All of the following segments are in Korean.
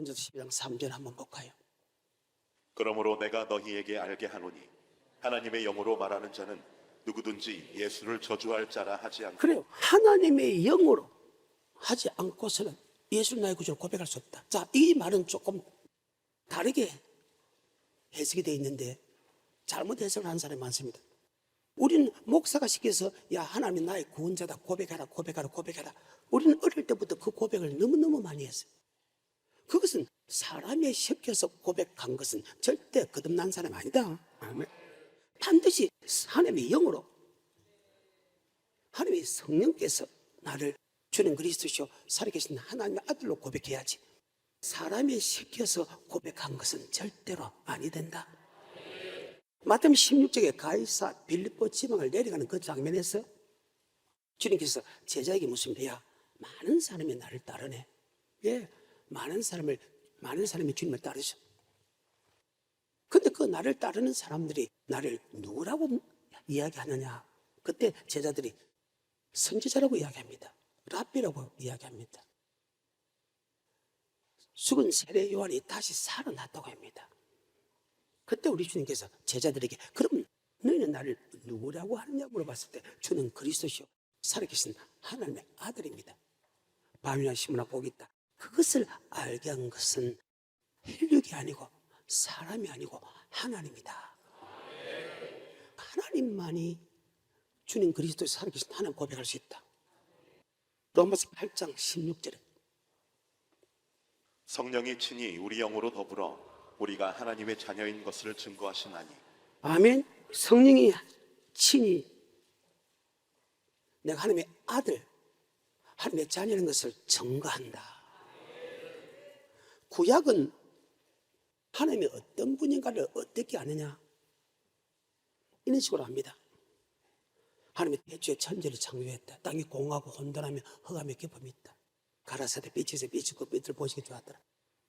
고린도서 12장 3절 한번 볼까요? 그러므로 내가 너희에게 알게 하노니 하나님의 영으로 말하는 자는 누구든지 예수를 저주할 자라 하지 않고 그래요. 하나님의 영으로 하지 않고서는 예수를 나의 구주로 고백할 수 없다. 자, 이 말은 조금 다르게 해석이 되어 있는데 잘못 해석을 하는 사람이 많습니다. 우리는 목사가 시켜서 야 하나님이 나의 구원자다 고백하라 고백하라 고백하라. 우리는 어릴 때부터 그 고백을 너무너무 많이 했어요. 그것은 사람이 시켜서 고백한 것은 절대 거듭난 사람이 아니다. 반드시 하나님의 영으로 하나님의 성령께서 나를 주는 그리스도시요 살아계신 하나님의 아들로 고백해야지 사람이 시켜서 고백한 것은 절대로 아니 된다. 마태복음 16장에 가이사 빌립보 지방을 내려가는 그 장면에서 주님께서 제자에게 묻습니다. 야, 많은 사람이 나를 따르네. 예, 많은 사람이 주님을 따르셔. 근데 그 나를 따르는 사람들이 나를 누구라고 이야기하느냐? 그때 제자들이 선지자라고 이야기합니다. 랍비라고 이야기합니다. 죽은 세례 요한이 다시 살아났다고 합니다. 그때 우리 주님께서 제자들에게 그럼 너희는 나를 누구라고 하느냐 물어봤을 때 주는 그리스도시요 살아계신 하나님의 아들입니다. 밤이나 심으나 복이 있다. 그것을 알게 한 것은 혈육이 아니고 사람이 아니고 하나님이다. 하나님만이 주님 그리스도의 살아계신 하나님 고백할 수 있다. 로마서 8장 16절에 성령이 친히 우리 영으로 더불어 우리가 하나님의 자녀인 것을 증거하시나니 아멘. 성령이 친히 내가 하나님의 아들 하나님의 자녀인 것을 증거한다. 구약은 하나님이 어떤 분인가를 어떻게 아느냐 이런 식으로 합니다. 하나님이 태초에 천지를 창조했다. 땅이 공하고 혼돈하며 흑암의 깊음이 있다. 가라사대 빛에서 비치고 빛을 보시기 좋았더라.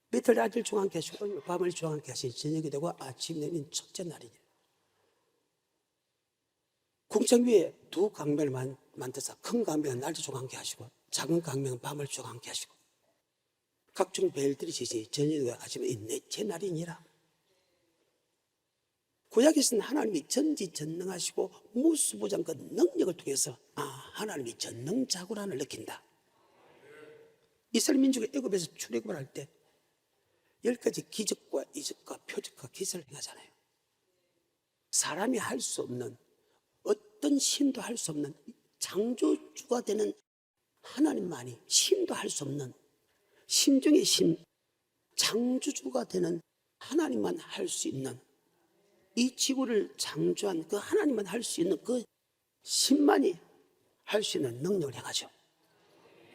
빛을 낮을 중앙케 하시고 밤을 중앙케 하신 저녁이 되고 아침이 되는 첫째 날이니 궁창 위에 두 강변을 만드사 큰 강변은 낮을 중앙케 하시고 작은 강변은 밤을 중앙케 하시고 각종 별들이 지시 저녁이 되고 아침에 이 넷째 날이니라. 구약에서는 하나님이 전지전능하시고 무수부장 그 능력을 통해서 하나님이 전능자구란을 느낀다. 이스라엘 민족이 애굽에서 출애굽을 할 때 10가지 기적과 이적과 표적과 기사를 행하잖아요. 사람이 할 수 없는 어떤 신도 할 수 없는 창조주가 되는 하나님만이 신도 할 수 없는 신 중의 신 창조주가 되는 하나님만 할 수 있는 이 지구를 창조한 그 하나님만 할 수 있는 그 신만이 할 수 있는 능력을 행하죠.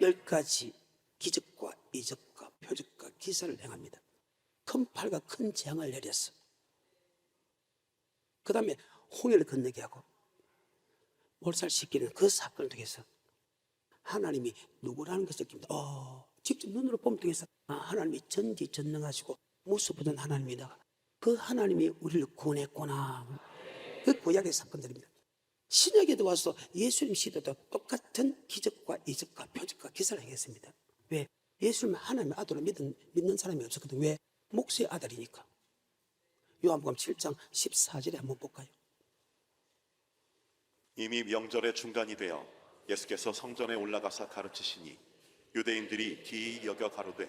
10가지 기적과 이적과 표적과 기사를 행합니다. 큰 팔과 큰 재앙을 내렸어. 그 다음에 홍해를 건너게 하고 몰살시키는 그 사건을 통해서 하나님이 누구라는 것을 느낍니다. 직접 눈으로 보면 통해서 하나님이 전지전능하시고 무수부전 하나님이다. 그 하나님이 우리를 구원했구나. 그 구약의 사건들입니다. 신약에 들어와서 예수님 시대도 똑같은 기적과 이적과 표적과 기사를 행했습니다. 왜? 예수님은 하나님의 아들로 믿는 사람이 없었거든요. 왜? 목수의 아들이니까. 요한복음 7장 14절에 한번 볼까요? 이미 명절의 중간이 되어 예수께서 성전에 올라가사 가르치시니 유대인들이 기이 여겨 가로되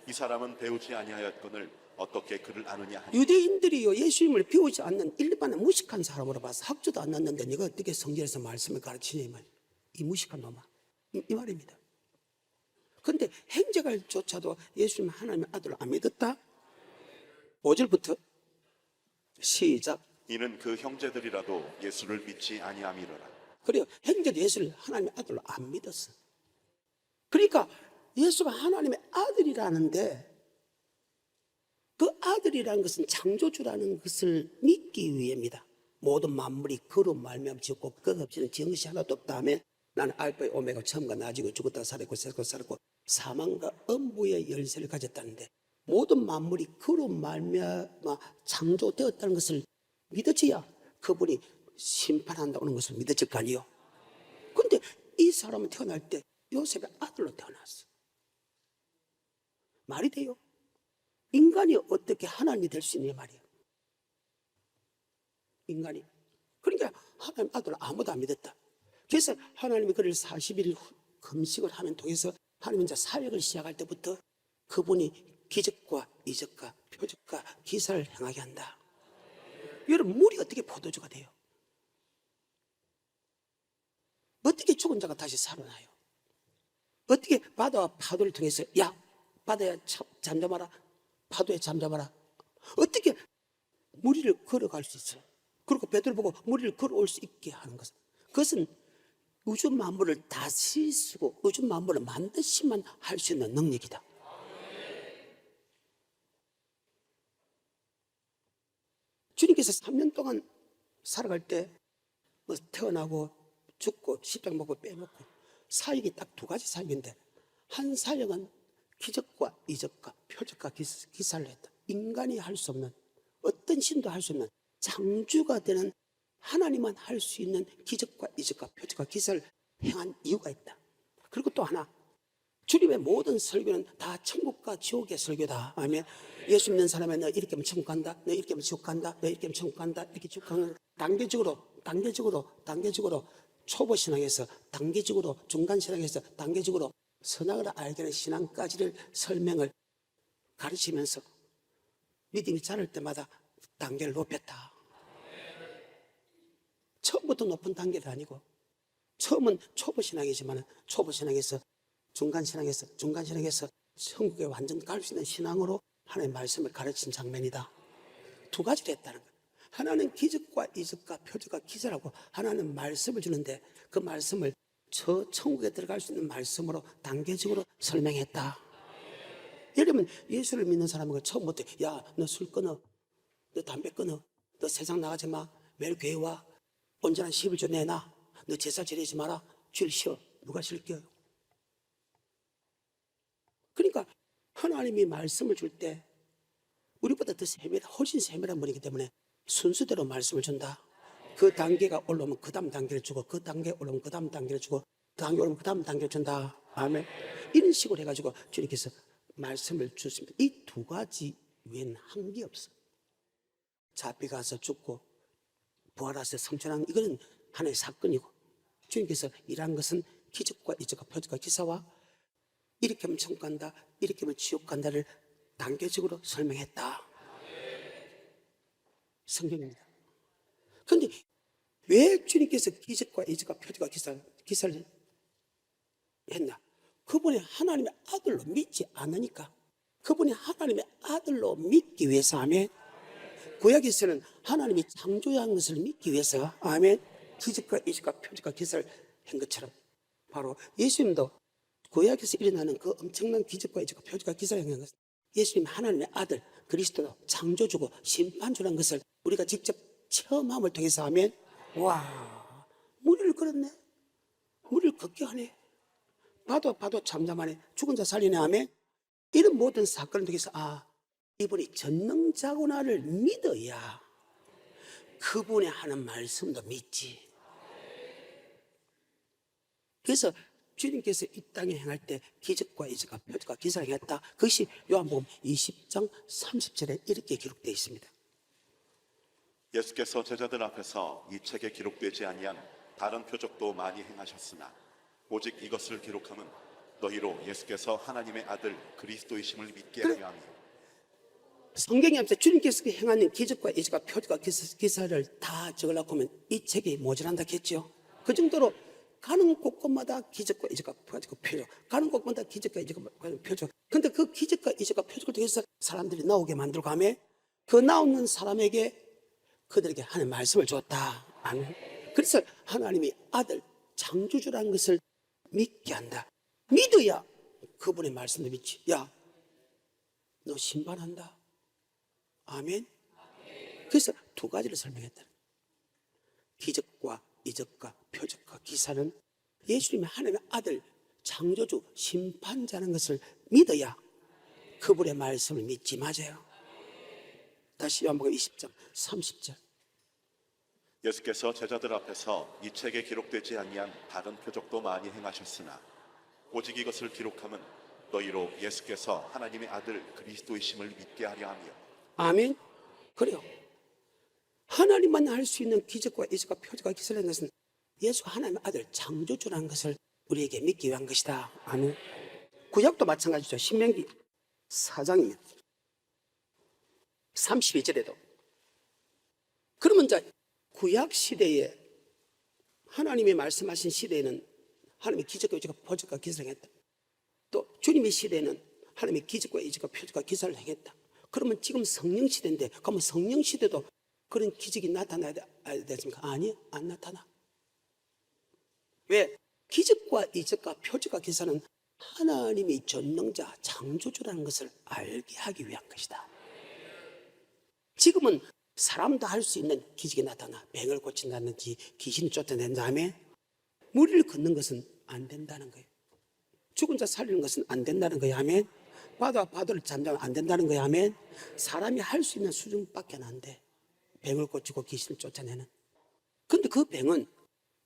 이 사람은 배우지 아니하였거늘 어떻게 그를 아느냐 하니 유대인들이요 예수님을 배우지 않는 일반의 무식한 사람으로 봐서 학교도 안 났는데 네가 어떻게 성전에서 말씀을 가르치냐 이 말. 이 무식한 놈아 이 말입니다. 그런데 행제갈조차도 예수님 하나님의 아들을 안 믿었다. 5절부터 시작. 이는 그 형제들이라도 예수를 믿지 아니함이로라. 그래요. 형제도 예수를 하나님의 아들로 안 믿었어. 그러니까 예수가 하나님의 아들이라는데 그 아들이라는 것은 창조주라는 것을 믿기 위해입니다. 모든 만물이 그로 말미암아 지었고 그 없이는 지은 것이 하나도 없다 하면 나는 알파의 오메가 처음과 나지고 죽었다 살았고 새고 살았고 사망과 음부의 열쇠를 가졌다는데 모든 만물이 그로 말미암아 창조되었다는 것을 믿어져야 그분이 심판한다는 것을 믿어질 거 아니에요. 그런데 이 사람은 태어날 때 요셉의 아들로 태어났어. 말이 돼요? 인간이 어떻게 하나님이 될 수 있느냐 말이에요. 인간이. 그러니까 하나님 아들 아무도 안 믿었다. 그래서 하나님이 그를 40일 금식을 하면 통해서 하나님 이제 사역을 시작할 때부터 그분이 기적과 이적과 표적과 기사를 행하게 한다. 여러분, 물이 어떻게 포도주가 돼요? 어떻게 죽은 자가 다시 살아나요? 어떻게 바다와 파도를 통해서 야 바다야 잠잠하라, 파도에 잠잠하라. 어떻게 무리를 걸어갈 수 있어요? 그리고 베드로 보고 무리를 걸어올 수 있게 하는 것은, 그것은 우주 만물을 다스리시고 우주 만물을 만드시만 할 수 있는 능력이다. 주님께서 3년 동안 살아갈 때 뭐 태어나고 죽고 십자가 먹고 빼먹고 사역이 딱 두 가지 사역인데, 한 사역은 기적과 이적과 표적과 기사를 했다. 인간이 할 수 없는, 어떤 신도 할 수 없는, 창조가 되는 하나님만 할 수 있는 기적과 이적과 표적과 기사를 행한 이유가 있다. 그리고 또 하나, 주님의 모든 설교는 다 천국과 지옥의 설교다. 아멘. 예수 믿는 사람은 너 이렇게 하면 천국 간다, 너 이렇게 하면 지옥 간다, 너 이렇게 하면 천국 간다, 이렇게 쭉 가는, 단계적으로 초보 신앙에서, 단계적으로 중간 신앙에서, 단계적으로 선악을 알게 하는 신앙까지를 설명을 가르치면서 믿음이 자랄 때마다 단계를 높였다. 처음부터 높은 단계도 아니고, 처음은 초보 신앙이지만 초보 신앙에서 중간 신앙에서 천국에 완전 갈 수 있는 신앙으로 하나님의 말씀을 가르친 장면이다. 두 가지를 했다는 거예요. 하나는 기적과 이적과 표적과 기사라고 하나는 말씀을 주는데, 그 말씀을 저 천국에 들어갈 수 있는 말씀으로 단계적으로 설명했다. 예를 들면 예수를 믿는 사람은 처음부터 야, 너 술 끊어, 너 담배 끊어, 너 세상 나가지 마, 매일 교회 와, 온전한 11조 내놔, 너 제사 지내지 마라, 줄 쉬어. 누가 쉴게요? 그러니까 하나님이 말씀을 줄 때 우리보다 더 훨씬 세밀한 분이기 때문에 순수대로 말씀을 준다. 그 단계가 올라오면 그 다음 단계를 주고, 그 단계 올라오면 그 다음 단계를 주고, 그 단계 올라오면 그 다음 단계를 준다. 아멘. 이런 식으로 해가지고 주님께서 말씀을 주십니다. 이 두 가지 외에는 한 게 없어. 잡혀가서 죽고 부활해서 성천한, 이거는 하나의 사건이고, 주님께서 일한 것은 기적과 이적과 표적과 기사와 이렇게 하면 천국 간다, 이렇게 하면 지옥 간다를 단계적으로 설명했다. 성경입니다. 그런데 왜 주님께서 기적과 이적과 표적과 기사를 했나? 그분이 하나님의 아들로 믿지 않으니까. 그분이 하나님의 아들로 믿기 위해서, 아멘. 구약에서는 하나님이 창조한 것을 믿기 위해서, 아멘, 기적과 이적과 표적과 기사를 한 것처럼, 바로 예수님도 구약에서 일어나는 그 엄청난 기적과 이적과 표적과 기사를 한 것은 예수님 하나님의 아들 그리스도로 창조주고 심판주라는 것을 우리가 직접 체험함을 통해서 하면, 와, 무리를 걸었네, 무리를 걷게 하네, 봐도 잠잠하네, 죽은 자 살리네, 하면 이런 모든 사건을 통해서 이분이 전능자구나를 믿어야 그분이 하는 말씀도 믿지. 그래서 주님께서 이 땅에 행할 때 기적과 이적과 표적과 기사를 행했다. 그것이 요한복음 20장 30절에 이렇게 기록되어 있습니다. 예수께서 제자들 앞에서 이 책에 기록되지 아니한 다른 표적도 많이 행하셨으나 오직 이것을 기록함은 너희로 예수께서 하나님의 아들 그리스도이심을 믿게 하려 함이요. 성경에 앞서 주님께서 행하는 기적과 이적과 표적과 기사를 다 적으려고 하면 이 책이 모자란다 했죠. 그 정도로 가는 곳곳마다 기적과 이적과 표적, 가는 곳마다 기적과 이적과 표적. 근데 그 기적과 이적과 표적을 통해서 사람들이 나오게 만들고 하면 그 나오는 사람에게 그들에게 하나님의 말씀을 줬다. 아멘. 그래서 하나님이 아들 창조주라는 것을 믿게 한다. 믿어야 그분의 말씀도 믿지. 야, 너 심판한다. 아멘. 그래서 두 가지를 설명했다. 기적과 이적과 표적과 기사는 예수님이 하나님의 아들 창조주 심판자라는 것을 믿어야 그분의 말씀을 믿지. 맞아요. 다시 요한복음 20장 30절. 예수께서 제자들 앞에서 이 책에 기록되지 아니한 다른 표적도 많이 행하셨으나 오직 이것을 기록함은 너희로 예수께서 하나님의 아들 그리스도이심을 믿게 하려 하며. 아멘. 그래요. 하나님만 할 수 있는 기적과 이적과 표적과 기사를 한 것은 예수 하나님의 아들 창조주라는 것을 우리에게 믿기 위한 것이다. 아멘. 구약도 마찬가지죠. 신명기 4장입니다. 32절에도. 그러면 이제 구약 시대에 하나님이 말씀하신 시대에는 하나님의 기적과 이적과 표적과 기사를 행했다. 또 주님의 시대에는 하나님의 기적과 이적과 표적과 기사를 행했다. 그러면 지금 성령 시대인데, 그러면 성령 시대도 그런 기적이 나타나야 되십니까? 아니요, 안 나타나. 왜? 기적과 이적과 표적과 기사는 하나님이 전능자, 창조주라는 것을 알게 하기 위한 것이다. 지금은 사람도 할 수 있는 기적이 나타나 병을 고친다든지 귀신을 쫓아낸 다음에 무리를 걷는 것은 안 된다는 거예요. 죽은 자 살리는 것은 안 된다는 거예요. 아멘. 바다를 잠자면 안 된다는 거예요. 아멘. 사람이 할 수 있는 수준밖에 안 돼. 병을 고치고 귀신을 쫓아내는. 근데 그 병은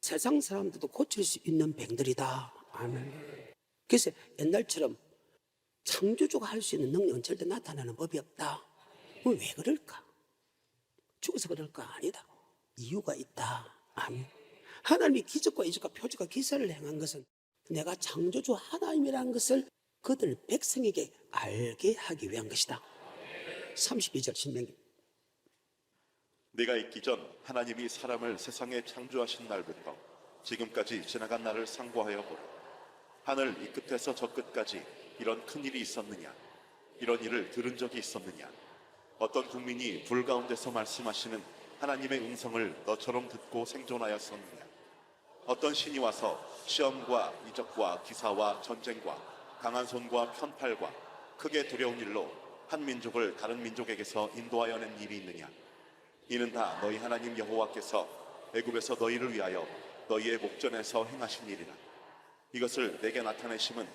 세상 사람들도 고칠 수 있는 병들이다. 아멘. 그래서 옛날처럼 창조주가 할 수 있는 능력은 절대 나타나는 법이 없다. 왜 그럴까? 죽어서 그럴까? 아니다. 이유가 있다. 아멘. 하나님이 기적과 이적과 표적과 기사를 행한 것은 내가 창조주 하나님이라는 것을 그들 백성에게 알게 하기 위한 것이다. 32절 신명기. 네가 있기 전 하나님이 사람을 세상에 창조하신 날부터 지금까지 지나간 날을 상고하여 보라. 하늘 이 끝에서 저 끝까지 이런 큰 일이 있었느냐? 이런 일을 들은 적이 있었느냐? 어떤 국민이 불 가운데서 말씀하시는 하나님의 음성을 너처럼 듣고 생존하였었느냐? 어떤 신이 와서 시험과 이적과 기사와 전쟁과 강한 손과 편팔과 크게 두려운 일로 한 민족을 다른 민족에게서 인도하여 낸 일이 있느냐? 이는 다 너희 하나님 여호와께서 애굽에서 너희를 위하여 너희의 목전에서 행하신 일이라. 이것을 내게 나타내심은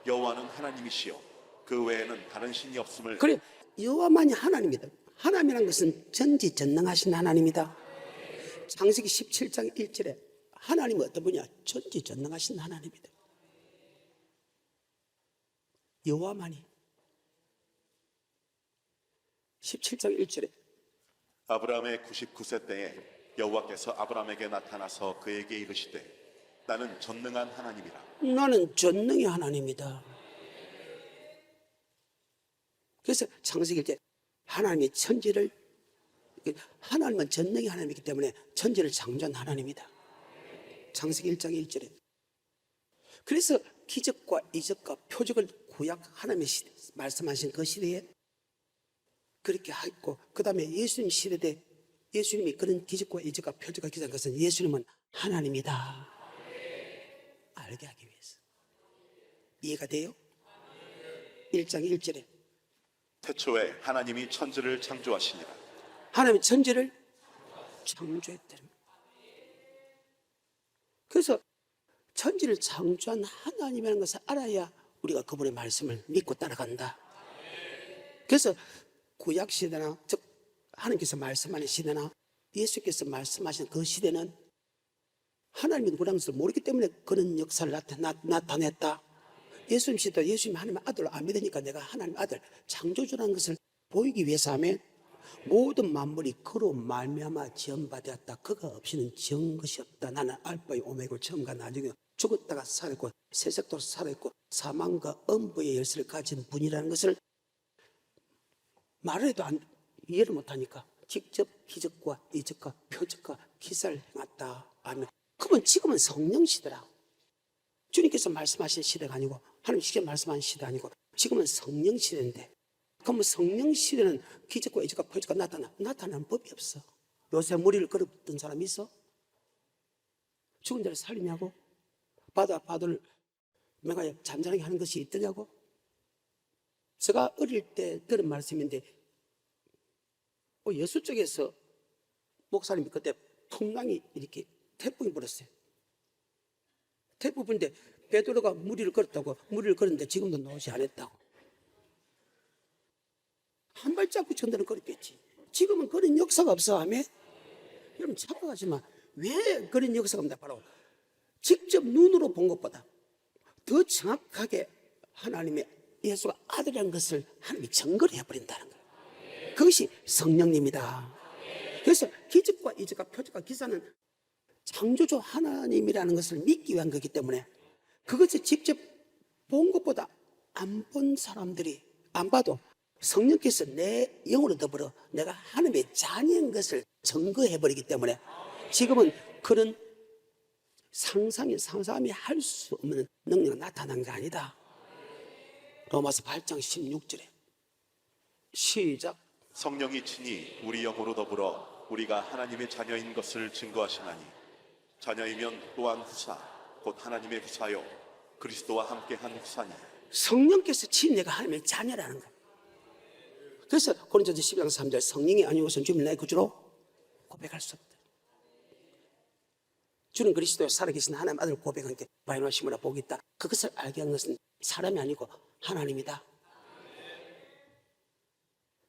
여호와는 하나님이시요 그 외에는 다른 신이 없음을. 그래, 여호와만이 하나님이다. 하나님이란 것은 전지전능하신 하나님이다. 창세기 17장 1절에 하나님은 어떤 분이야? 전지전능하신 하나님이다. 여호와만이. 17장 1절에 아브라함의 99세 때에 여호와께서 아브라함에게 나타나서 그에게 이르시되 나는 전능한 하나님이라. 나는 전능의 하나님이다. 그래서 창세기 때 하나님이 천지를, 하나님은 전능의 하나님이기 때문에 천지를 창조한 하나님이다. 창세기 1장 1절에. 그래서 기적과 이적과 표적을 구약 하나님의 말씀하신 그 시대에 그렇게 하고, 그 다음에 예수님 시대 때 예수님이 그런 기적과 이적과 표적과 기적한 것은 예수님은 하나님이다 알게 하기 위해서. 이해가 돼요? 1장 1절에 태초에 하나님이 천지를 창조하시니라. 하나님이 천지를 창조했다. 그래서 천지를 창조한 하나님이라는 것을 알아야 우리가 그분의 말씀을 믿고 따라간다. 그래서 구약 시대나, 즉 하나님께서 말씀하는 시대나 예수께서 말씀하신 그 시대는 하나님이 누구라는 것을 모르기 때문에 그런 역사를 나타냈다. 예수님 시대, 예수님 하나님의 아들로 안 믿으니까 내가 하나님의 아들 창조주라는 것을 보이기 위해서 하면 모든 만물이 그로 말미암아 지음받았다. 그가 없이는 지은 것이 없다. 나는 알파의 오메고 처음과 나중에 죽었다가 살았고 세sek도로 살아있고 사망과 엄부의 열쇠를 가진 분이라는 것을 말해도 이해를 못하니까 직접 기적과 이적과 표적과 기사를 행했다. 아멘. 그러면 지금은 성령 시대라. 주님께서 말씀하신 시대가 아니고 하나님 직접 말씀하신 시대 아니고 지금은 성령 시대인데, 그러면 성령 시대는 기적과 이적과 표적과 나타나는 법이 없어. 요새 무리를 걸었던 사람이 있어? 죽은 자를 살리냐고? 바다를 내가 잔잔하게 하는 것이 있더냐고? 제가 어릴 때 들은 말씀인데, 여수 쪽에서 목사님이 그때 풍랑이 이렇게 태풍이 불었어요. 태풍 불는데 베드로가 무리를 걸었다고. 무리를 걸었는데 지금도 노시 안 했다고. 한 발자국 전도는 걸었겠지. 지금은 그런 역사가 없어. 아멘. 여러분 착각하지 마. 왜 그런 역사가 없나? 바로 직접 눈으로 본 것보다 더 정확하게 하나님의 예수가 아들이라는 것을 하나님이 증거를 해버린다는 거예요. 그것이 성령님이다. 그래서 기적과 이적과 표적과 기사는 창조주 하나님이라는 것을 믿기 위한 거기 때문에 그것을 직접 본 것보다 안 본 사람들이 안 봐도 성령께서 내 영으로 더불어 내가 하나님의 자녀인 것을 증거해버리기 때문에 지금은 그런 상상이 할 수 없는 능력이 나타난 게 아니다. 로마서 8장 16절에 시작. 성령이 친히 우리 영으로 더불어 우리가 하나님의 자녀인 것을 증거하시나니 자녀이면 또한 후사 곧 하나님의 후사요 그리스도와 함께한 후사니. 성령께서 친히 내가 하나님의 자녀라는 거예요. 그래서 고린도서 12장 3절 성령이 아니고선 주님 나의 구주로 고백할 수 없다. 주는 그리스도의 살아계신 하나님 아들 고백한 게 바이노 시므라 복이 있다. 그것을 알게 한 것은 사람이 아니고 하나님이다.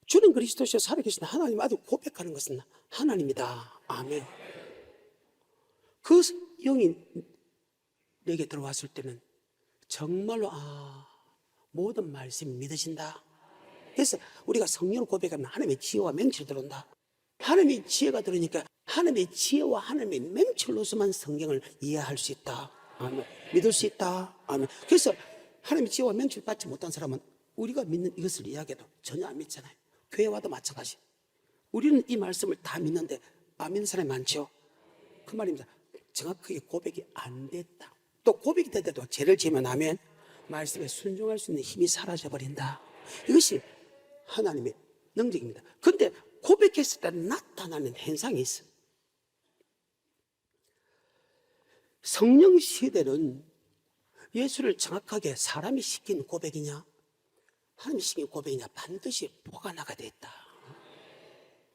주는 그리스도의 살아계신 하나님 아들 고백하는 것은 하나님이다. 아멘. 그 영이 내게 들어왔을 때는 정말로 모든 말씀이 믿어진다. 그래서 우리가 성령을 고백하면 하나님의 지혜와 맹철이 들어온다. 하나님의 지혜가 들으니까 하나님의 지혜와 하나님의 맹철로서만 성경을 이해할 수 있다. 아멘. 믿을 수 있다. 아멘. 그래서 하나님의 지혜와 맹철을 받지 못한 사람은 우리가 믿는 이것을 이야기해도 전혀 안 믿잖아요. 교회 와도 마찬가지. 우리는 이 말씀을 다 믿는데 안 믿는 사람이 많죠. 그 말입니다. 정확하게 고백이 안 됐다. 또 고백이 됐는데도 죄를 지으면 하면 말씀에 순종할 수 있는 힘이 사라져버린다. 이것이 하나님의 능력입니다. 그런데 고백했을 때 나타나는 현상이 있어요. 성령 시대는 예수를 정확하게 사람이 시킨 고백이냐 하나님이 시킨 고백이냐 반드시 표가 나가 돼 있다.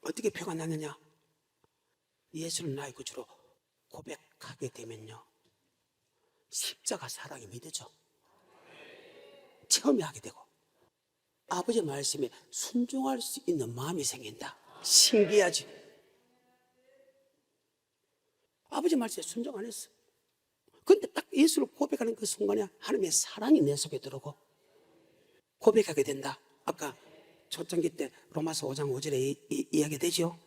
어떻게 표가 나느냐? 예수를 나의 구주로 고백하게 되면요 십자가 사랑이 믿어져. 체험하게 되고 아버지의 말씀에 순종할 수 있는 마음이 생긴다. 신기하지? 아버지 말씀에 순종 안 했어. 근데 딱 예수를 고백하는 그 순간에 하나님의 사랑이 내 속에 들어오고 고백하게 된다. 아까 초창기 때 로마서 5장 5절에 이야기되죠.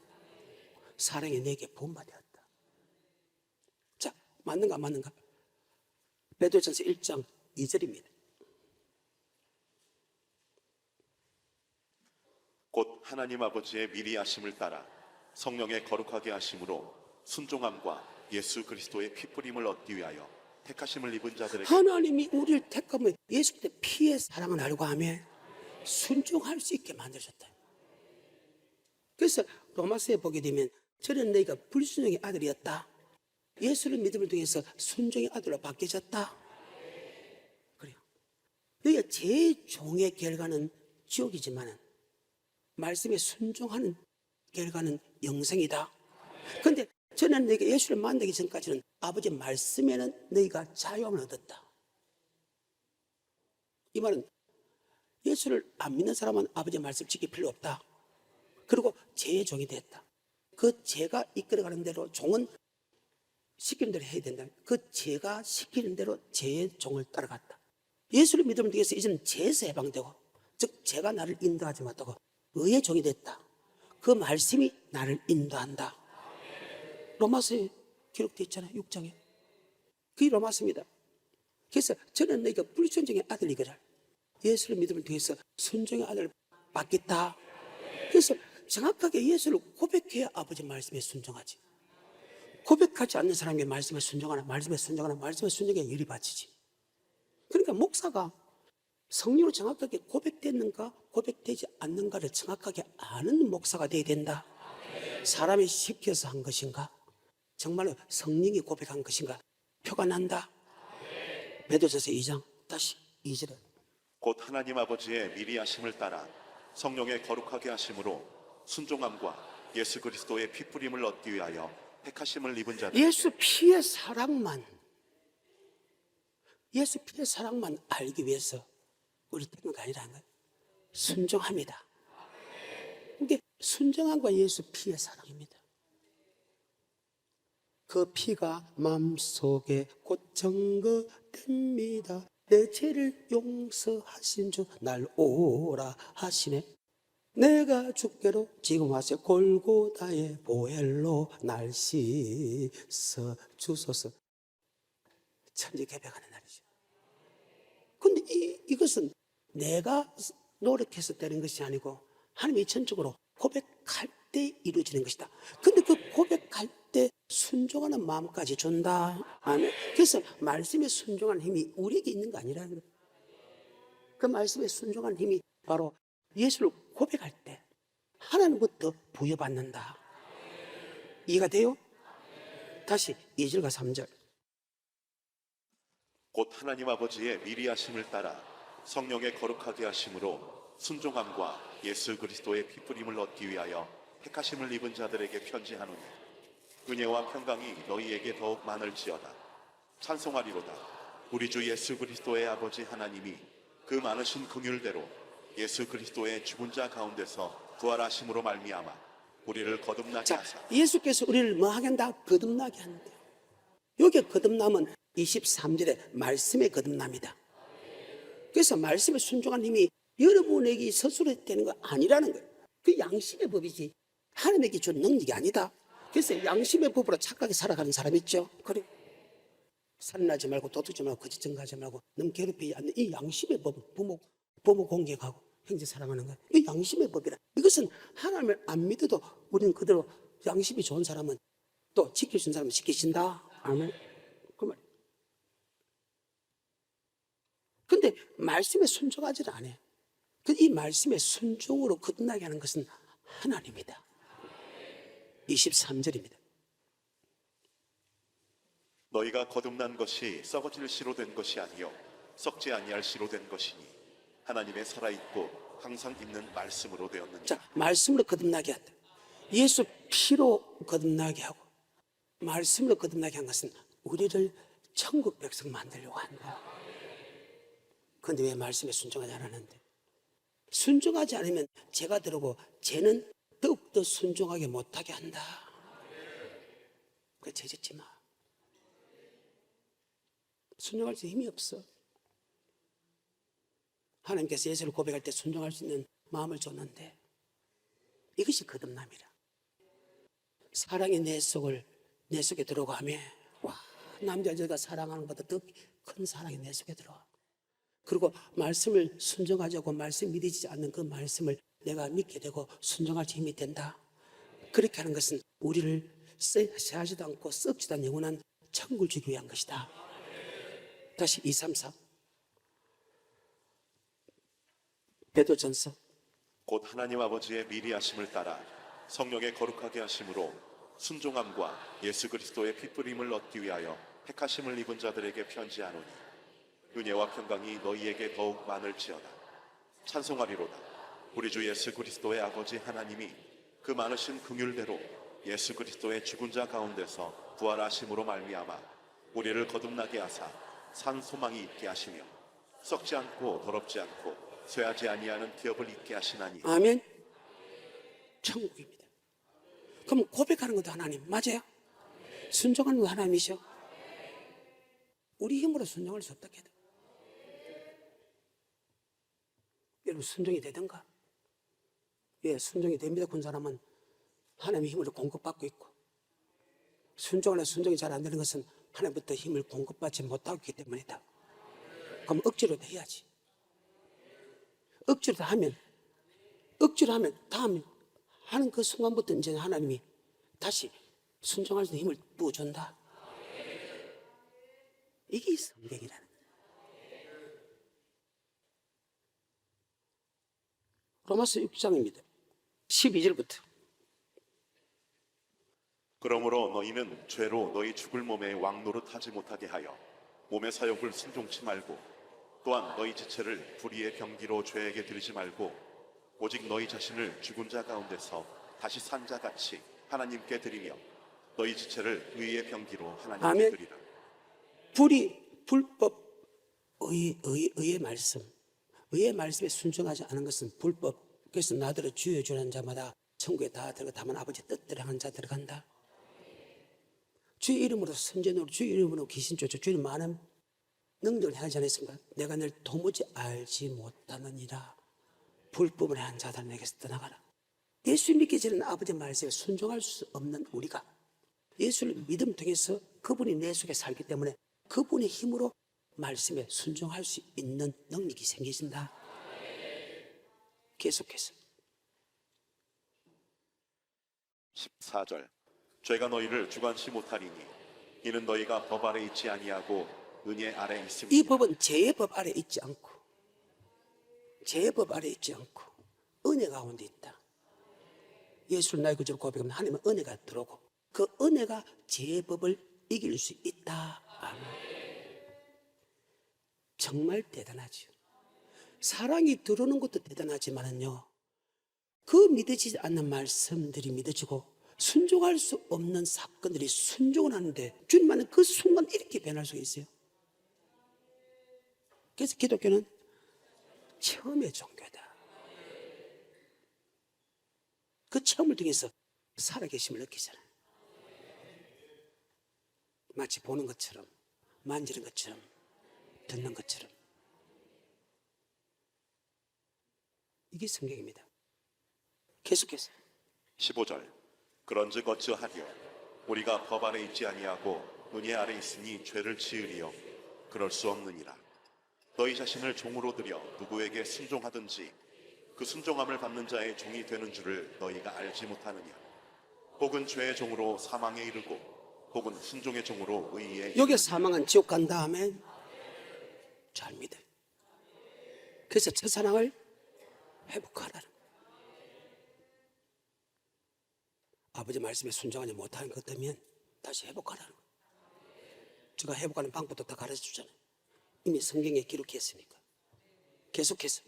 사랑이 내게 부음받았다. 자, 맞는가 안 맞는가? 베드로전서 1장 2절입니다. 곧 하나님 아버지의 미리 하심을 따라 성령의 거룩하게 하심으로 순종함과 예수 그리스도의 피뿌림을 얻기 위하여 택하심을 입은 자들에게 하나님이 우리를 택하면 예수님의 피의 사랑을 알고 하면 순종할 수 있게 만드셨다. 그래서 로마서에 보게 되면 저는 너희가 불순종의 아들이었다. 예수를 믿음을 통해서 순종의 아들로 바뀌어졌다. 그래요. 너희가 제 종의 결과는 지옥이지만은 말씀에 순종하는 결과는 영생이다. 그런데 저는 너희가 예수를 만나기 전까지는 아버지 말씀에는 너희가 자유함을 얻었다. 이 말은 예수를 안 믿는 사람은 아버지 말씀 지킬 필요 없다. 그리고 죄의 종이 됐다. 그 죄가 이끌어가는 대로 종은 시키는 대로 해야 된다. 그 죄가 시키는 대로 죄의 종을 따라갔다. 예수를 믿음을 통해서 이제는 죄에서 해방되고 즉 죄가 나를 인도하지 못하고 의의 종이 됐다. 그 말씀이 나를 인도한다. 로마서에 기록되어 있잖아요. 6장에. 그게 로마서입니다. 그래서 저는 너희가 불순종의 아들이거라. 예수를 믿음을 통해서 순종의 아들을 받겠다. 그래서 정확하게 예수를 고백해야 아버지 말씀에 순종하지. 고백하지 않는 사람에게 말씀에 순종하나 말씀에 순종해 열이 받치지. 그러니까 목사가 성령으로 정확하게 고백됐는가 고백되지 않는가를 정확하게 아는 목사가 되어야 된다. 사람이 시켜서 한 것인가 정말로 성령이 고백한 것인가 표가 난다. 베드로전서 2장 다시 2절에 곧 하나님 아버지의 미리 하심을 따라 성령의 거룩하게 하심으로 순종함과 예수 그리스도의 피뿌림을 얻기 위하여 택하심을 입은 자들 예수 피의 사랑만 알기 위해서 우리 택한 게 아니라는 거예요. 순종합니다. 이게 순종함과 예수 피의 사랑입니다. 그 피가 마음속에 곧 증거됩니다. 내 죄를 용서하신 주 날 오라 하시네. 내가 죽게로 지금 와서 골고다의 보혈로 날 씻어 주소서. 천지개벽하는 날이죠. 근데 이것은 내가 노력해서 되는 것이 아니고 하나님이 전적으로 고백할 때 이루어지는 것이다. 근데 그 고백할 때 순종하는 마음까지 준다. 아멘. 그래서 말씀에 순종하는 힘이 우리에게 있는 거 아니라는 거예요. 그 말씀에 순종하는 힘이 바로 예수를 고백할 때 하나님부터 부여받는다. 이해가 돼요? 다시 2절과 3절. 곧 하나님 아버지의 미리 하심을 따라 성령의 거룩하게 하심으로 순종함과 예수 그리스도의 피뿌림을 얻기 위하여 택하심을 입은 자들에게 편지하노니 은혜와 평강이 너희에게 더욱 많을지어다. 찬송하리로다. 우리 주 예수 그리스도의 아버지 하나님이 그 많으신 긍휼대로 예수 그리스도의 죽은 자 가운데서 부활하심으로 말미암아 우리를 거듭나게 자, 하사. 예수께서 우리를 뭐 하게 한다? 거듭나게 하는데, 여기 거듭남은 23절에 말씀의 거듭남이다. 그래서 말씀에 순종한 힘이 여러분에게 스스로 되는 거 아니라는 거예요. 그 양심의 법이지 하나님에게 준 능력이 아니다. 그래서 양심의 법으로 착하게 살아가는 사람 있죠. 그래, 살인하지 말고 도둑질 말고 거짓 증거하지 말고 남 괴롭히지 않는 이 양심의 법은 부모 공격하고 형제 사랑하는 거예요. 이 양심의 법이라. 이것은 하나님을 안 믿어도 우리는 그대로 양심이 좋은 사람은 또 지켜준 사람은 지키신다. 아멘. 그 말. 근데 말씀에 순종하지는 않아요. 이 말씀에 순종으로 거듭나게 하는 것은 하나님이다. 23절입니다. 너희가 거듭난 것이 썩어질 씨로 된 것이 아니요 썩지 아니할 씨로 된 것이니 하나님의 살아있고 항상 있는 말씀으로 되었느니라. 자, 말씀으로 거듭나게 한다. 예수 피로 거듭나게 하고 말씀으로 거듭나게 한 것은 우리를 천국 백성 만들려고 한다. 그런데 왜 말씀에 순종하지 않았는데? 순종하지 않으면 죄가 들어오고 죄는 더욱더 순종하게 못하게 한다. 그래, 죄 짓지 마. 순종할 수 힘이 없어. 하나님께서 예수를 고백할 때 순종할 수 있는 마음을 줬는데 이것이 거듭남이라. 사랑이 내 속에 들어가며 와, 남자 여자가 사랑하는 것보다 더 큰 사랑이 내 속에 들어와. 그리고 말씀을 순종하지 않고 말씀 믿어지지 않는 그 말씀을 내가 믿게 되고 순종할 힘이 된다. 그렇게 하는 것은 우리를 쎄하지도 않고 썩지도 않은 영원한 천국을 주기 위한 것이다. 다시 2, 3, 4 베드로전서. 곧 하나님 아버지의 미리 하심을 따라 성령의 거룩하게 하심으로 순종함과 예수 그리스도의 피뿌림을 얻기 위하여 택하심을 입은 자들에게 편지하노니 은혜와 평강이 너희에게 더욱 많을지어다. 찬송하리로다. 우리 주 예수 그리스도의 아버지 하나님이 그 많으신 긍휼대로 예수 그리스도의 죽은 자 가운데서 부활하심으로 말미암아 우리를 거듭나게 하사 산 소망이 있게 하시며 썩지 않고 더럽지 않고 쇠하지 아니하는 기업을 있게 하시나니. 아멘. 천국입니다. 그럼 고백하는 것도 하나님 맞아요? 순종하는 것도 하나님이셔. 우리 힘으로 순종할 수 없다 해도 여러분 순종이 되든가. 예, 순종이 됩니다. 그 사람은 하나님의 힘으로 공급받고 있고, 순종하는 순종이 잘 안 되는 것은 하나님부터 힘을 공급받지 못하고 있기 때문이다. 그럼 억지로도 해야지. 억지로 하면 다음에 하는 그 순간부터 이제 하나님이 다시 순종할 수 있는 힘을 부어준다. 이게 성경이라는 거예요. 로마서 6장입니다. 12절부터. 그러므로 너희는 죄로 너희 죽을 몸에 왕노릇하지 못하게 하여 몸의 사욕을 순종치 말고 또한 너희 지체를 불의의 병기로 죄에게 드리지 말고 오직 너희 자신을 죽은 자 가운데서 다시 산 자같이 하나님께 드리며 너희 지체를 의의 병기로 하나님께 아멘. 드리라. 불법, 의의 말씀. 의의 말씀에 순종하지 않은 것은 불법. 그래서 나더러 주여 주는 자마다 천국에 다 들어가 다만 아버지 뜻대로 하는 자 들어간다. 주의 이름으로 선전으로 주의 이름으로 귀신 쫓아 주의 많은 능력을 행하지 않았습니까? 내가 늘 도무지 알지 못하느니라. 불법을 한 자들 내게서 떠나가라. 예수 믿기 전에는 아버지 말씀에 순종할 수 없는 우리가 예수를 믿음 통해서 그분이 내 속에 살기 때문에 그분의 힘으로 말씀에 순종할 수 있는 능력이 생기신다. 계속해서 14절 죄가 너희를 주관치 못하리니 이는 너희가 법 아래 있지 아니하고 은혜 아래 이 있음이니라. 법은 죄의 법 아래 있지 않고 죄의 법 아래 있지 않고 은혜 가운데 있다. 예수를 나의 구주로 고백하면 하나님의 은혜가 들어오고 그 은혜가 죄의 법을 이길 수 있다. 아멘. 정말 대단하죠. 사랑이 들어오는 것도 대단하지만은요, 그 믿어지지 않는 말씀들이 믿어지고 순종할 수 없는 사건들이 순종을 하는데 주님만은 그 순간 이렇게 변할 수가 있어요. 그래서 기독교는 처음의 종교다. 그 체험을 통해서 살아계심을 느끼잖아요. 마치 보는 것처럼, 만지는 것처럼, 듣는 것처럼. 이게 성경입니다. 계속해서 15절 그런즉 어찌하리요 우리가 법 아래 있지 아니하고 은혜 아래 있으니 죄를 지으리요 그럴 수 없느니라. 너희 자신을 종으로 들여 누구에게 순종하든지 그 순종함을 받는 자의 종이 되는 줄을 너희가 알지 못하느냐. 혹은 죄의 종으로 사망에 이르고 혹은 순종의 종으로 의에 여기 사망한 지옥 간 다음에 잘 믿어. 그래서 첫사랑을 회복하라는 거예요. 아버지 말씀에 순종하지 못하는 것 때문에 다시 회복하라는 거예요. 제가 회복하는 방법도 다 가르쳐 주잖아요. 이미 성경에 기록했으니까. 계속해서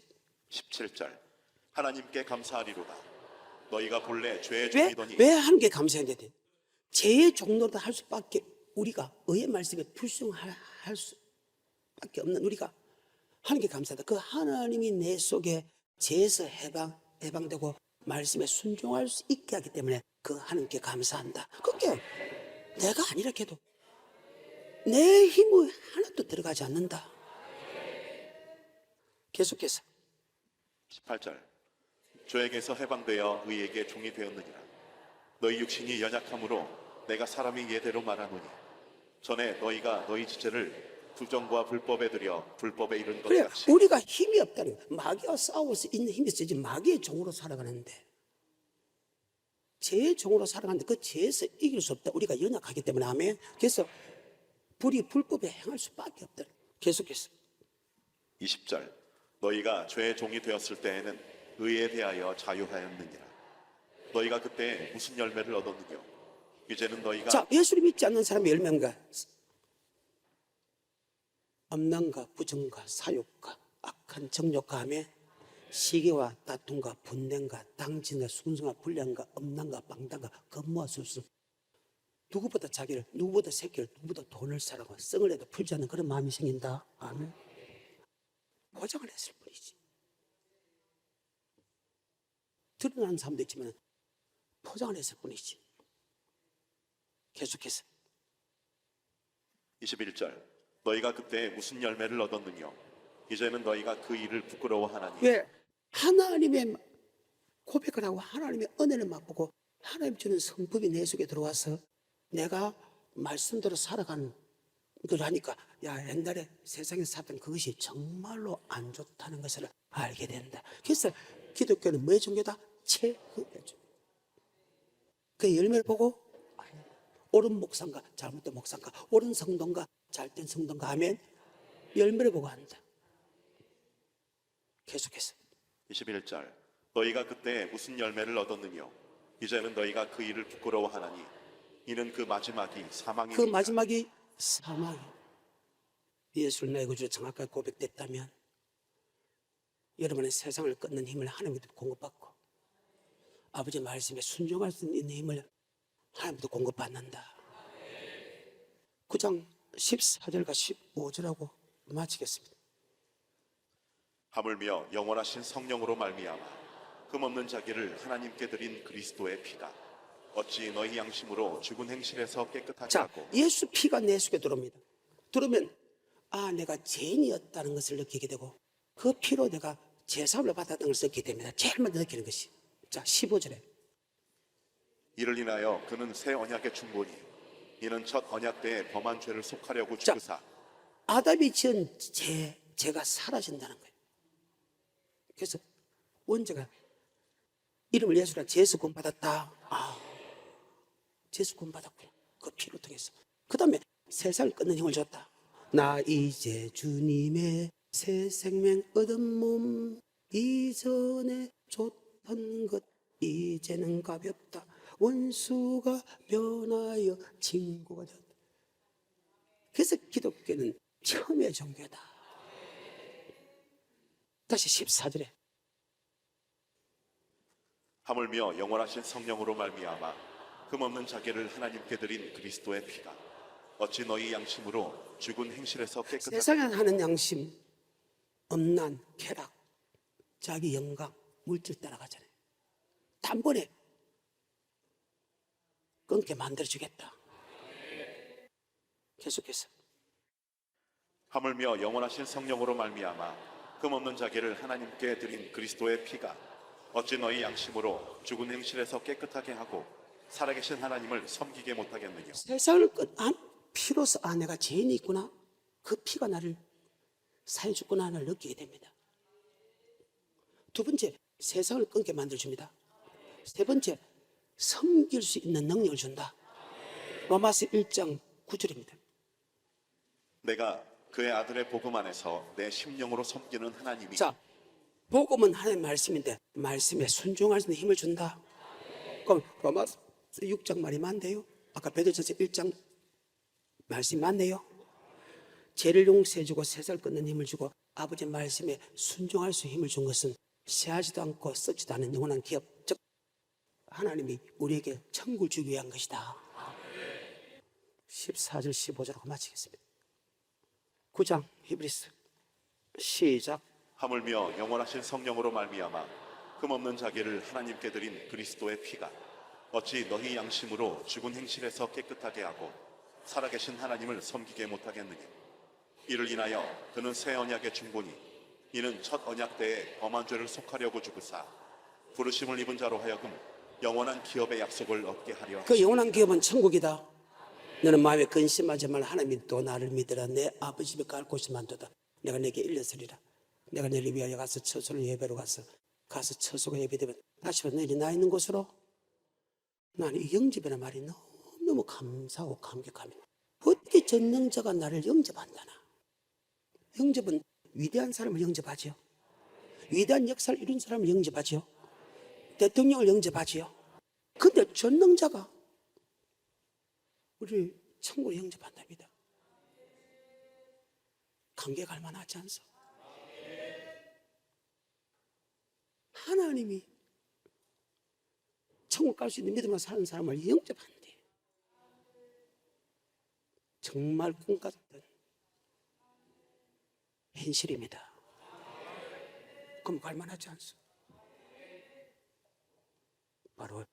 17절 하나님께 감사하리로다. 너희가 본래 죄의 왜? 종이더니 왜 하는 게 감사해야 돼? 죄의 종로도 할 수밖에 우리가 의의 말씀에 불순할 수밖에 없는 우리가 하나님께 감사하다. 그 하나님이 내 속에 죄에서 해방되고 말씀에 순종할 수 있게 하기 때문에 그 하나님께 감사한다. 그게 내가 아니라 해도 내 힘이 하나도 들어가지 않는다. 계속해서 18절 죄에게서 해방되어 의에게 종이 되었느니라. 너희 육신이 연약함으로 내가 사람이 예대로 말하노니 전에 너희가 너희 지체를 부정과 불법에 들여 불법에 이른 것 그래 같이 우리가 힘이 없다는 거야. 마귀와 싸워서 있는 힘이 있어야지 마귀의 종으로 살아가는데 죄의 종으로 살아가는데 그 죄에서 이길 수 없다. 우리가 연약하기 때문에 아멘. 그래서 불이 불법에 행할 수밖에 없다. 계속해서 20절 너희가 죄의 종이 되었을 때에는 의에 대하여 자유하였느니라. 너희가 그때 무슨 열매를 얻었느냐. 이제는 너희가 자, 예수를 믿지 않는 사람의 열매인가? 엄난과 부정과 사욕과 악한 정욕과 하며 시기와 다툼과 분쟁과 당진과 순승과 불량과 엄난과 방탕과 건모와 술수 누구보다 자기를 누구보다 새끼를 누구보다 돈을 사랑하고 썽을 내도 풀지 않는 그런 마음이 생긴다. 아멘. 포장을 했을 뿐이지. 드러나는 사람도 있지만 포장을 했을 뿐이지. 계속해서 21절 너희가 그때 무슨 열매를 얻었느냐. 이제는 너희가 그 일을 부끄러워하나니 왜? 하나님의 고백을 하고 하나님의 은혜를 맛보고 하나님 주는 성품이 내 속에 들어와서 내가 말씀대로 살아가는 걸 하니까 야 옛날에 세상에서 살던 그것이 정말로 안 좋다는 것을 알게 된다. 그래서 기독교는 뭐의 종교다? 최후의 종교. 그 열매를 보고 옳은 목상가 잘못된 목상가 옳은 성도인가 잘된 성도인가 하면 열매를 보고 한다. 계속해서 21절 너희가 그때 무슨 열매를 얻었느냐. 이제는 너희가 그 일을 부끄러워하나니 이는 그 마지막이 사망이니라. 그 마지막이 사망이에요. 예수를 나의 구주로 정확하게 고백됐다면 여러분의 세상을 끊는 힘을 하나님부터 공급받고 아버지 말씀에 순종할 수 있는 힘을 하나님부터 공급받는다. 9장 14절과 15절하고 마치겠습니다. 하물며 영원하신 성령으로 말미암아 흠없는 자기를 하나님께 드린 그리스도의 피가 어찌 너희 양심으로 죽은 행실에서 깨끗하게 자, 하고 예수 피가 내 속에 들어옵니다. 들어오면 내가 죄인이었다는 것을 느끼게 되고 그 피로 내가 제사함을 받았다는 것을 느끼게 됩니다. 제일 먼저 느끼는 것이. 자, 15절에 이를 인하여 그는 새 언약의 충분히 이는 첫 언약 때에 범한 죄를 속하려고 자, 죽으사 아담이 지은 죄가 사라진다는 거예요. 그래서 원죄가 이름을 예수라 죄에서 구원받았다. 죄에서 구원받았구나. 그 피로 통해서. 그 다음에 세상을 끊는 힘을 줬다. 나 이제 주님의 새 생명 얻은 몸 이전에 좋던 것 이제는 가볍다. 원수가 변하여 친구가 되었다. 그래서 기독교는 처음의 종교다. 다시 14절에 하물며 영원하신 성령으로 말미암아 흠없는 자기를 하나님께 드린 그리스도의 피가 어찌 너희 양심으로 죽은 행실에서 깨끗하게 세상에 하는 양심, 엄난, 쾌락, 자기 영광, 물질 따라가잖아요. 단번에 끊게 만들어주겠다. 계속해서 하물며 영원하신 성령으로 말미암아 흠없는 자기를 하나님께 드린 그리스도의 피가 어찌 너희 양심으로 죽은 행실에서 깨끗하게 하고 살아계신 하나님을 섬기게 못하겠느냐. 세상을 피로서 내가 죄인이 있구나. 그 피가 나를 사해줬구나 를 느끼게 됩니다. 두 번째, 세상을 끊게 만들어줍니다. 세 번째, 섬길 수 있는 능력을 준다. 로마서 1장 9절입니다. 내가 그의 아들의 복음 안에서 내 심령으로 섬기는 하나님이 자, 복음은 하나님의 말씀인데 말씀에 순종할 수 있는 힘을 준다. 그럼 로마서 6장 말이 맞네요. 아까 베드로전서 1장 말씀이 맞네요. 죄를 용서해주고 세상을 끊는 힘을 주고 아버지 말씀에 순종할 수 있는 힘을 준 것은 세하지도 않고 썩지도 않은 영원한 기업, 즉 하나님이 우리에게 천국을 주기 위한 것이다. 14절 15절하고 마치겠습니다. 9장 히브리서 시작. 하물며 영원하신 성령으로 말미암아 흠없는 자기를 하나님께 드린 그리스도의 피가 어찌 너희 양심으로 죽은 행실에서 깨끗하게 하고 살아계신 하나님을 섬기게 못하겠느냐. 이를 인하여 그는 새 언약의 중보니 이는 첫 언약 때에 범한 죄를 속하려고 죽으사 부르심을 입은 자로 하여금 영원한 기업의 약속을 얻게 하려 그 영원한 기업은 천국이다. 너는 마음에 근심하지 말라. 하나님이 또 나를 믿으라. 내 아버지 집에 갈 곳이 많도다. 내가 내게 일렀으리라. 내가 너를 위하여 가서 처소를 예배로 가서 처소가 예배되면 다시 너희들이 나 있는 곳으로. 나는 이 영접이라는 말이 너무너무 감사하고 감격합니다. 어떻게 전능자가 나를 영접한다나. 영접은 위대한 사람을 영접하지요. 위대한 역사를 이룬 사람을 영접하지요. 대통령을 영접하지요. 근데 전능자가 우리를 천국으로 영접한답니다. 감격할 만하지 않소? 하나님이 천국 갈 수 있는 믿음으로 사는 사람을 영접한대. 정말 꿈 같던 현실입니다. 그럼 갈만하지 않소? 바로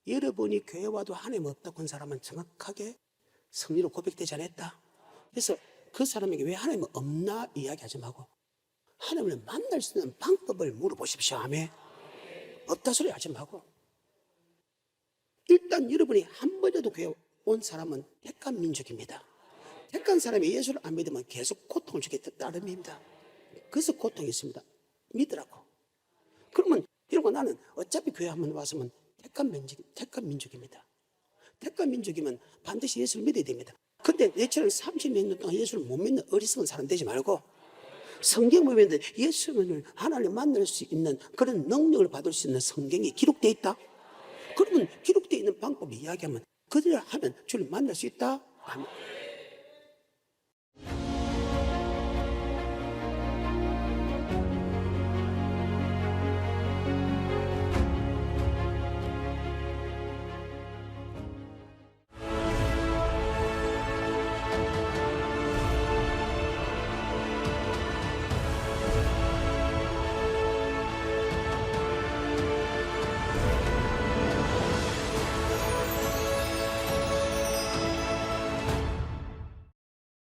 여러분이 교회 와도 하나님 없다고 한 사람은 정확하게 성리로 고백되지 않았다. 그래서 그 사람에게 왜 하나님 없나 이야기하지 말고 하나님을 만날 수 있는 방법을 물어보십시오. 아멘. 없다 소리 하지 말고 일단 여러분이 한 번이라도 교회 온 사람은 택한 민족입니다. 택한 사람이 예수를 안 믿으면 계속 고통을 주게 따름입니다. 그래서 고통이 있습니다. 믿으라고. 그러면 여러분 나는 어차피 교회 한번 왔으면 택한 민족입니다. 택한 민족이면 반드시 예수를 믿어야 됩니다. 근데 내처럼 30몇 년 동안 예수를 못 믿는 어리석은 사람 되지 말고 성경 보면 예수를 하나님 만날 수 있는 그런 능력을 받을 수 있는 성경이 기록되어 있다. 그러면 기록되어 있는 방법을 이야기하면 그대로 하면 주를 만날 수 있다. 아멘.